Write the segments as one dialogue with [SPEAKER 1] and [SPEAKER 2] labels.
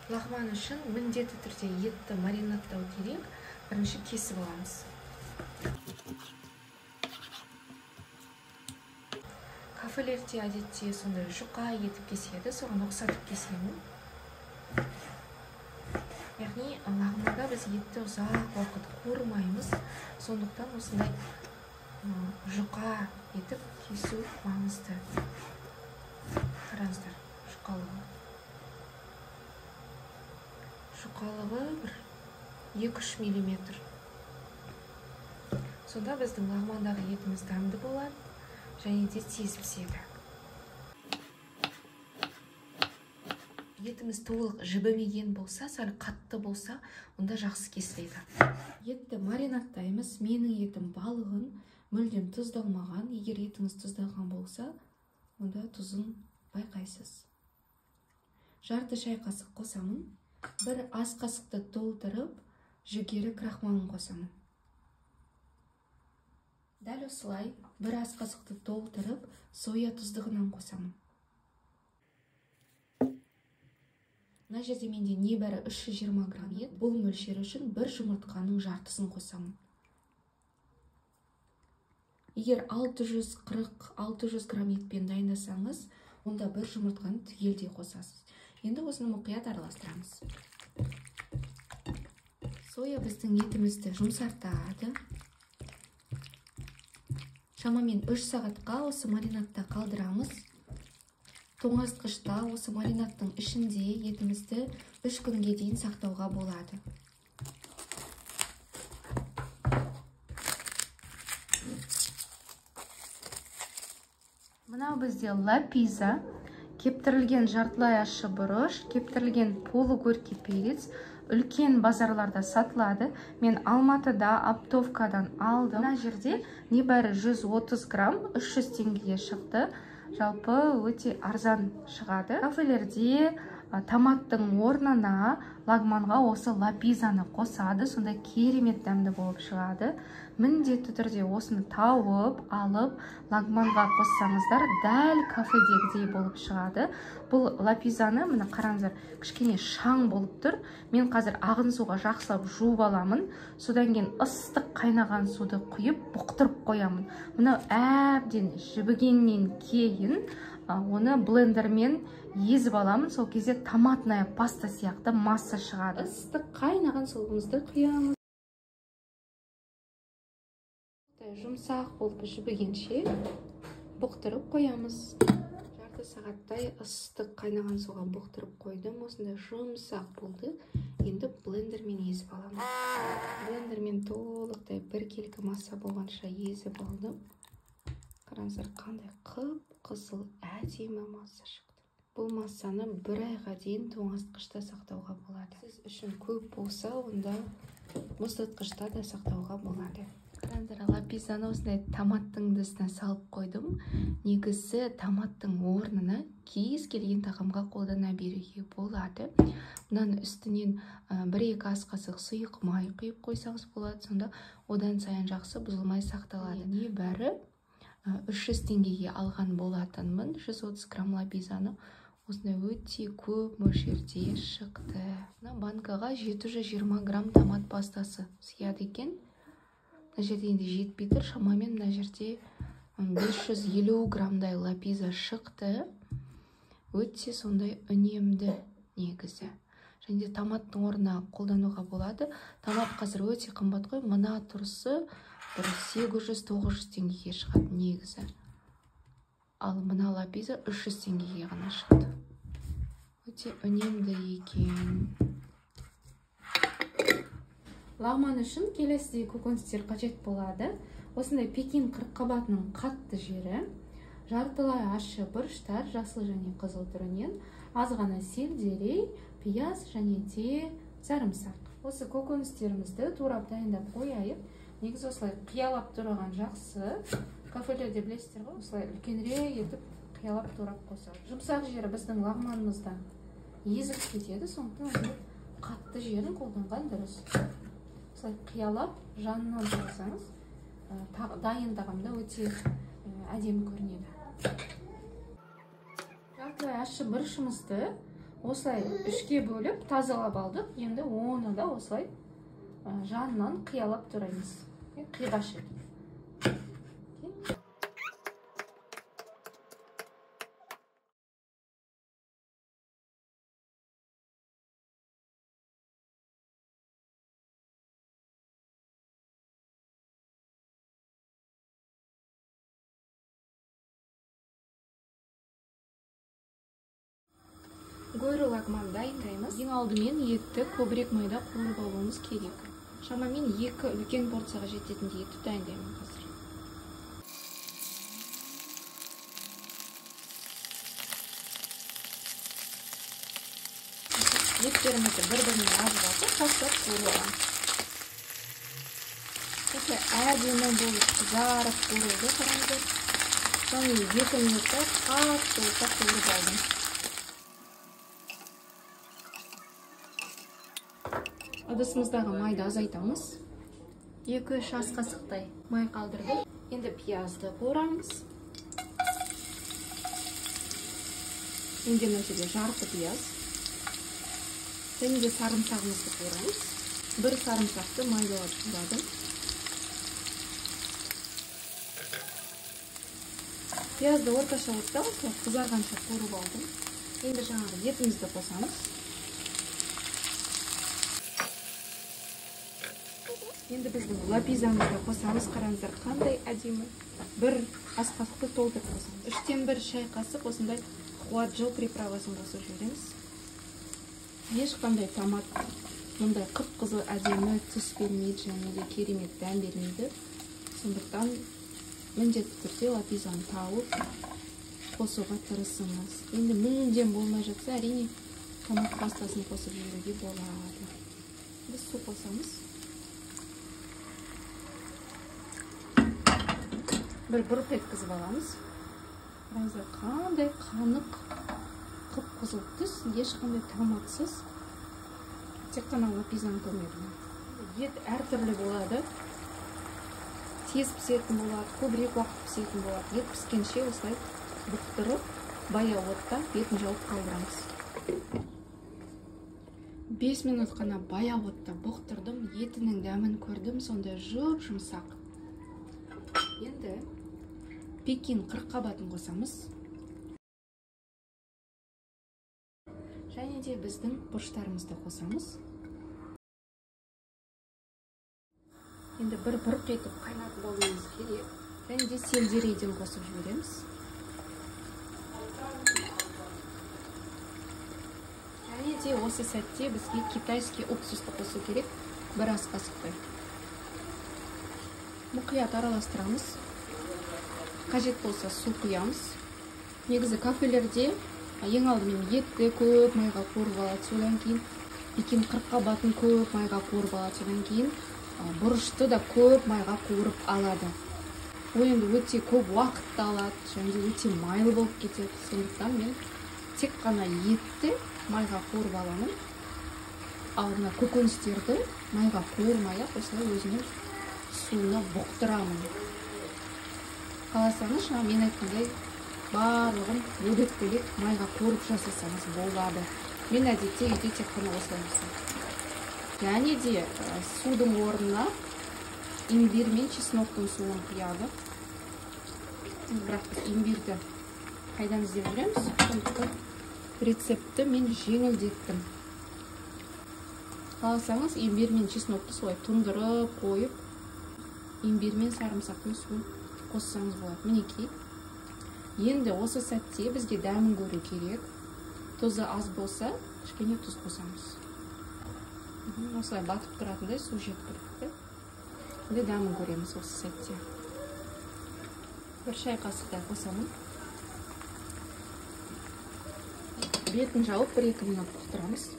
[SPEAKER 1] Лағман үшін міндетті түрде етті маринадтау керек. Бірінші кесіп аламыз. Кафелерде әдетте сондай жұқа етіп кеседі, соған ұқсатып кесемін. Яғни лағманда біз етті ұзақ уақыт қуырмаймыз, сондықтан осындай жұқа етіп кесу маңызды. Қараңыздар, жұқалығы бір 2-3 миллиметр. Сонда біздің лағмандағы етіміз дәмді болады және де тез піседі. Етіміз толық жібімеген болса, сәл қатты болса, онда жақсы кесіледі. Етті маринадтаймыз. Менің етім балығын мүлдем тұздалмаған. Егер етіңіз тұздалған болса, онда тұзын байқайсыз. Жарты шай қасық қосамын. Бір ас қасықты толтырып, жүгері крахмалын қосамын. Дәл осылай бір ас қасықты толтырып, соя тұздығынан қосамын. Мына жерде менде небәрі 320 грамм ет. Бұл мөлшер үшін бір жұмыртқаның жартысын қосамын. Егер 640-600 грамм етпен дайындасаңыз, онда бір жұмыртқаны түгелдей қосасыз. Енді осыны мұқият араластырамыз. Соя біздің етімізді жұмсартады. Шамамен 3 сағатқа осы маринадта қалдырамыз. Тоңазытқышта осы маринадтың ішінде етімізді 3 күнге дейін сақтауға болады. Мынау бізде лапиза, кептірілген жартылай ащы бұрыш, кептірілген полугорький перец, үлкен базарларда сатылады. Мен Алматыда оптовкадан алдым. Мына жерде небәрі 130 грамм 300 теңгеге шықты. Жалпы өте арзан шығады. Кафелерде томаттың орнына лагманға осы лапизаны қосады, сонда керемет дәмді болып шығады. Міндетті түрде осыны тауып, алып, лагманға қоссаңыздар, дәл кафедегідей болып шығады. Бұл лапизаны, міне қараңыздар, кішкене шаң болып тұр. Мен қазір ағын суға жақсылап жуып аламын. Содан кейін ыстық қайнаған суды құйып, бұқтырып қоямын. Мына әбден жібігеннен кейін оны блендермен езіп аламын. Сол кезде томатная паста сияқты масса шығады. Ыстық қайнаған суымызды құямыз. Жұмсақ болып жібігенше бұқтырып қоямыз. Жарты сағаттай ыстық қайнаған суға бұқтырып қойдым. Осындай жұмсақ болды. Енді блендермен езіп аламын. Блендермен толықтай біркелкі масса болғанша езіп алдым. Қараңыздар, қандай қып-қызыл әдемі масса шықты. Бұл массаны 1 айға дейін тоңазытқышта сақтауға болады. Сіз үшін көп болса, онда мұздатқышта да сақтауға болады. Қараңыздар, лапизаны осындай томаттың үстіне салып қойдым. Негізі томаттың орнына кез келген тағамға қолдана беруге болады. Мұнан үстінен 1-2 ас қасық сұйық май құйып қойсаңыз болады. Сонда одан сайын жақсы бұзылмай сақталады. Небәрі 300 теңгеге алған болатынмын. 130 грамм лапизаны осындай өте көп мөлшерде шықты. Банкаға 720 грамм томат пастасы сияды екен. Мына жерде енді жетпей тұр. Шамамен мына жерде 550 граммдай лапиза шықты. Өте сондай үнемді негізі. Және де томаттың орнына қолдануға болады. Томат қазір өте қымбат қой. Мына тұрысы бір 800-900 теңгеге шығады негізі. Ал мына лапиза 300 теңгеге ғана шықты. Өте үнемді екен. Лагман үшін келесідей көкөністер қажет болады. Осындай Пекин қырыққабатының қатты жері, жартылай ащы бұрыштар, жасыл және қызыл түрінен, аз ғана сельдерей, пияз және де сарымсақ. Осы көкөністерімізді турап дайындап қояйық. Негізі осылай қиялап тұрған жақсы. Кафелерде білесіздер ғой, осылай үлкенірек етіп қиялап турап қосады. Жұмсақ жері біздің лагманымызда езіп кетеді, сондықтан қатты жерін қолданған дұрыс. Осылай қиялап жанынан тұрсаңыз, дайын тағамда өте әдемі көрінеді. Жартылай ащы бұрышымызды осылай үшке бөліп тазалап алдық. Енді оны да осылай жанынан қиялап тұраймыз. Қиғаш етіп. Гойры лагман дайындаймыз. Ең алдымен етті көбірек майда қуырып алуымыз керек. Шамамен 2 үлкен порцияға жететіндей етті дайындаймын қазір. Еттерімізді бір-біріне ажыратып, тастап қуырып аламыз. Әдемі болып қызарып қуырылды, қараңыздар. Соны 2 минутта қатты қуырып алдым. Ыдысымыздағы майды азайтамыз. 2-3 ас қасықтай май қалдырдық. Енді пиязды қуырамыз. Енді мөлшерде жарты пияз. Және сарымсағымызды қуырамыз. 1 сарымсақты майлап қуырадым. Пиязды орташа отта қызарғанша қуырып алдым. Енді жаңағы етімізді қосамыз. Енді біздің лапизамызды қосамыз, қараңыздар қандай әдемі. 1 ас қасықты толтырып қосамыз. 3-тен 1 шай қасық осындай қуат жыл приправасын қосып жібереміз. Ешқандай томат мұндай қып-қызыл әдемі түс бермейді, және де керемет дәм бермейді. Сондықтан міндетті түрде лапизаны тауып қосуға тырысыңыз. Енді мүлдем болмай жатса, әрине томат пастасын қосып жіберуге болады. Біз су қосамыз. Бір бұрқ еткізіп аламыз. Қараңыздар қандай қанық қып-қызыл түс, ешқандай томатсыз. Тек қана лапизаны көрмедім. Ет әртүрлі болады. Тез пісетін болады, көбірек уақыт пісетін болады. Ет піскенше осылай бұқтырып, баяу отта бетін жауып қалдырамыз. 5 минут қана баяу отта бұқтырдым, етінің дәмін көрдім, сондай жұп-жұмсақ. Енді Пекин қырыққабатын қосамыз. Және де біздің бұрыштарымызды қосамыз. Енді бір бұрқ етіп қайнатып алуымыз керек. Және де сельдерейден қосып жібереміз. Және де осы сәтте бізге китайский уксусты қосу керек. 1 ас қасықтай. Мұқият араластырамыз. Қажет болса су құямыз. Негізі кафелерде ең алдымен етті көп майға қуырып алады, содан кейін Пекин қырыққабатын көп майға қуырып алады, содан кейін бұрышты да көп майға қуырып алады. Ол енді өте көп уақытты алады, және де өте майлы болып кетеді. Сондықтан мен тек қана етті майға қуырып аламын. Ал мына көкөністерді майға қуырмай-ақ осылай өзінің суына бұқтырамын. Қаласаңыз, мен айтқандай барлығын бөлек-бөлек майға қуырып жасасаңыз болады. Мен әдетте үйде тек қана осылай жасаймын. Және де судың орнына имбирь мен чесноктың суын құяды. Бірақ біз имбирьді қайдан іздеп жүреміз? Сондықтан рецепті мен жеңілдеттім. Қаласаңыз, имбирь мен чеснокты солай тұндырып қойып, имбирь мен сарымсақтың суын қоссаңыз болады. Мінекей. Енді осы сәтте бізге дәмін көру керек. Тұзы аз болса, кішкене тұз қосамыз. Осылай батып тұратындай су жеткілікті. Енді дәмін көреміз осы сәтте. 1 шай қасықтай қосамын. Бетін жауып 1-2 минут бұқтырамыз.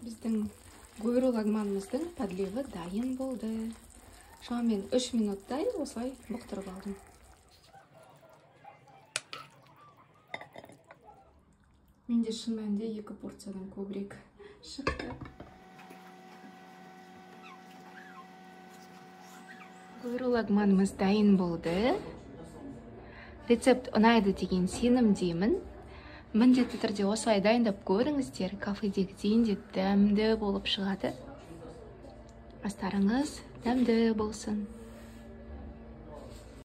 [SPEAKER 1] Біздің гойры лагманымыздың подливы дайын болды. Шамамен 3 минуттай осылай бұқтырып алдым. Менде шын мәнінде 2 порциядан көбірек шықты. Гойры лагманымыз дайын болды. Рецепт ұнайды деген сенімдемін. Міндетті түрде осылай дайындап көріңіздер. Кафедегіден де дәмді болып шығады. Астарыңыз дәмді болсын.